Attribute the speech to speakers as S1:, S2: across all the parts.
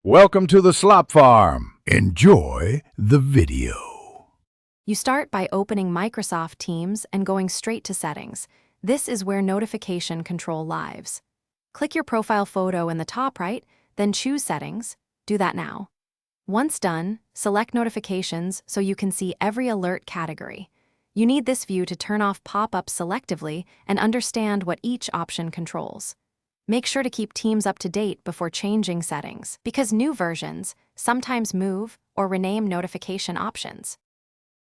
S1: Welcome to the Slop Farm. Enjoy the video.
S2: You start by opening Microsoft Teams and going straight to Settings. This is where notification control lives. Click your profile photo in the top right, then choose Settings. Do that now. Once done, select Notifications so you can see every alert category. You need this view to turn off pop-ups selectively and understand what each option controls. Make sure to keep Teams up to date before changing settings, because new versions sometimes move or rename notification options.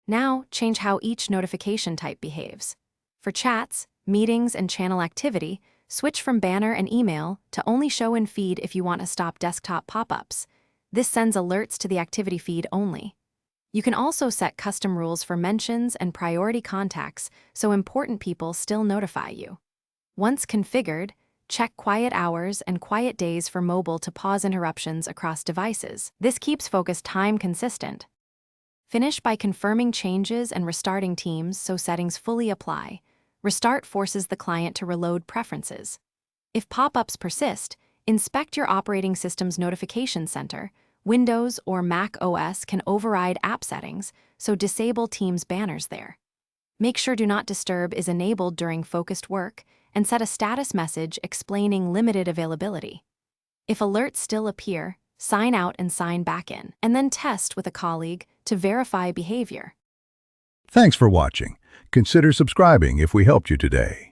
S2: Now, change how each notification type behaves. For chats, meetings, and channel activity, switch from banner and email to only show in feed if you want to stop desktop pop-ups. This sends alerts to the activity feed only. You can also set custom rules for mentions and priority contacts so important people still notify you. Once configured, check quiet hours and quiet days for mobile to pause interruptions across devices. This keeps focus time consistent. Finish by confirming changes and restarting Teams so settings fully apply. Restart forces the client to reload preferences. If pop-ups persist, inspect your operating system's notification center. Windows or Mac OS can override app settings, so disable Teams banners there. Make sure Do Not Disturb is enabled during focused work, and set a status message explaining limited availability. If alerts still appear, sign out and sign back in, and then test with a colleague to verify behavior.
S1: Thanks for watching. Consider subscribing if we helped you today.